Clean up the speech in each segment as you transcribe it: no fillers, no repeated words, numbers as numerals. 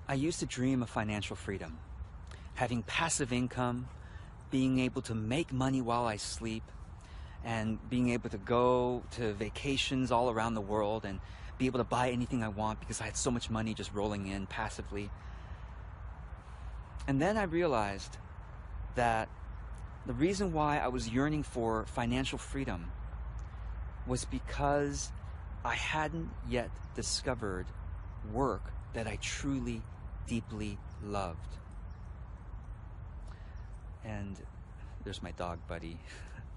I used to dream of financial freedom, having passive income, being able to make money while I sleep, and being able to go to vacations all around the world and be able to buy anything I want because I had so much money just rolling in passively. And then I realized that the reason why I was yearning for financial freedom was because I hadn't yet discovered work that I truly, deeply loved. And there's my dog buddy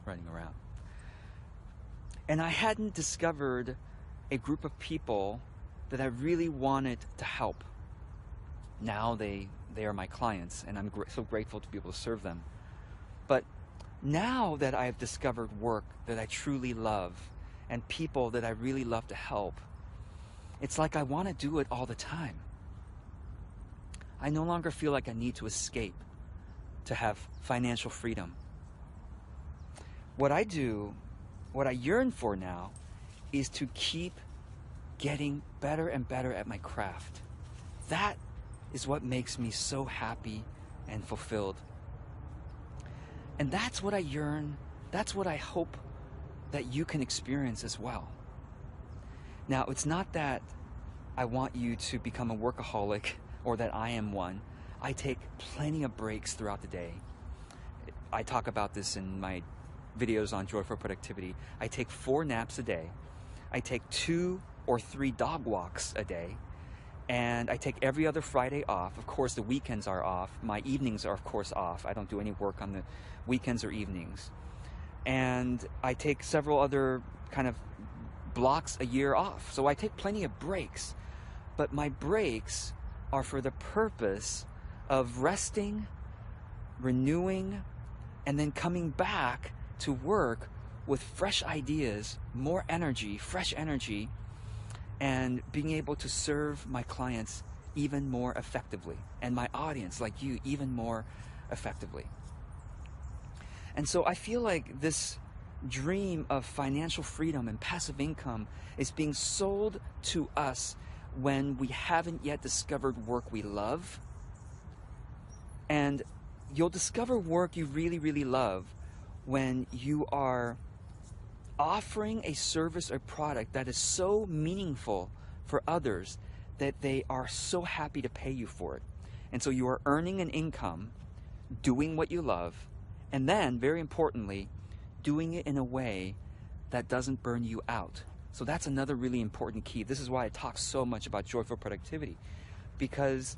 running around. And I hadn't discovered a group of people that I really wanted to help. Now they are my clients, and I'm so grateful to be able to serve them. But now that I've discovered work that I truly love and people that I really love to help, it's like I want to do it all the time. I no longer feel like I need to escape to have financial freedom. What I yearn for now is to keep getting better and better at my craft. That is what makes me so happy and fulfilled. And that's what I yearn, that's what I hope that you can experience as well. Now, it's not that I want you to become a workaholic or that I am one. I take plenty of breaks throughout the day. I talk about this in my videos on joyful productivity. I take 4 naps a day. I take 2 or 3 dog walks a day. And I take every other Friday off. Of course, the weekends are off. My evenings are, of course, off. I don't do any work on the weekends or evenings. And I take several other kind of blocks a year off. So I take plenty of breaks. But my breaks are for the purpose of resting, renewing, and then coming back to work with fresh ideas, more energy, fresh energy, and being able to serve my clients even more effectively, and my audience, like you, even more effectively. And so I feel like this dream of financial freedom and passive income is being sold to us when we haven't yet discovered work we love. And you'll discover work you really, really love when you are offering a service or product that is so meaningful for others that they are so happy to pay you for it. And so you are earning an income, doing what you love, and then, very importantly, doing it in a way that doesn't burn you out. So that's another really important key. This is why I talk so much about joyful productivity, because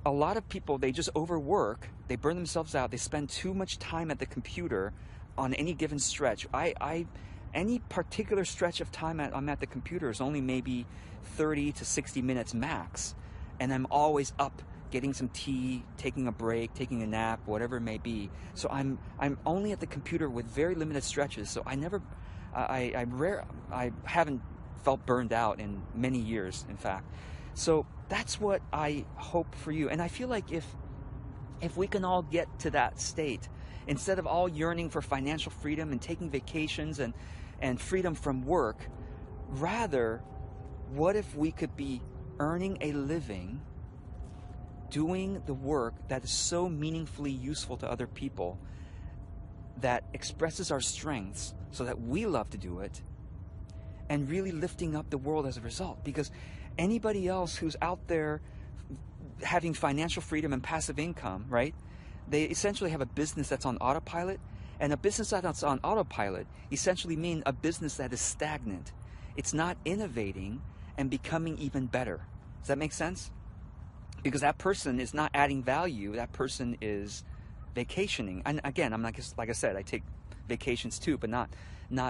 a lot of people, they just overwork, they burn themselves out, they spend too much time at the computer on any given stretch. Any particular stretch of time I'm at the computer is only maybe 30 to 60 minutes max, and I'm always up getting some tea, taking a break, taking a nap, whatever it may be. So I'm only at the computer with very limited stretches. So I haven't felt burned out in many years, in fact. So that's what I hope for you. And I feel like if we can all get to that state, instead of all yearning for financial freedom and taking vacations and freedom from work, rather, what if we could be earning a living doing the work that is so meaningfully useful to other people, that expresses our strengths so that we love to do it, and really lifting up the world as a result? Because anybody else who's out there having financial freedom and passive income, right? They essentially have a business that's on autopilot, and a business that's on autopilot essentially means a business that is stagnant. It's not innovating and becoming even better. Does that make sense? Because that person is not adding value. That person is vacationing. And again, I'm not, like I said, I take vacations too, but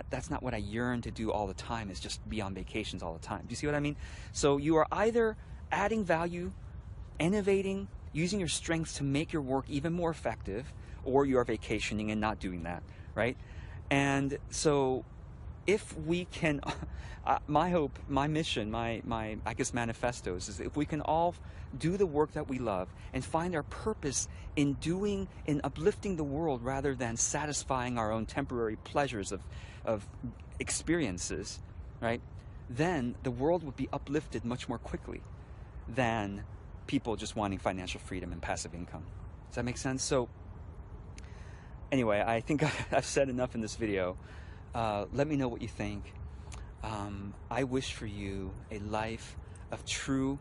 that's not what I yearn to do all the time, is just be on vacations all the time. Do you see what I mean? So you are either adding value, innovating, using your strengths to make your work even more effective, or you are vacationing and not doing that, right? And so if we can, my hope, my mission, my I guess manifestos is if we can all do the work that we love and find our purpose in uplifting the world rather than satisfying our own temporary pleasures of experiences, right? Then the world would be uplifted much more quickly than people just wanting financial freedom and passive income. Does that make sense? So anyway, I think I've said enough in this video. Let me know what you think. I wish for you a life of true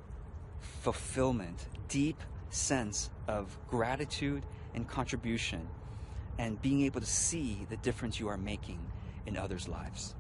fulfillment, deep sense of gratitude and contribution, and being able to see the difference you are making in others' lives.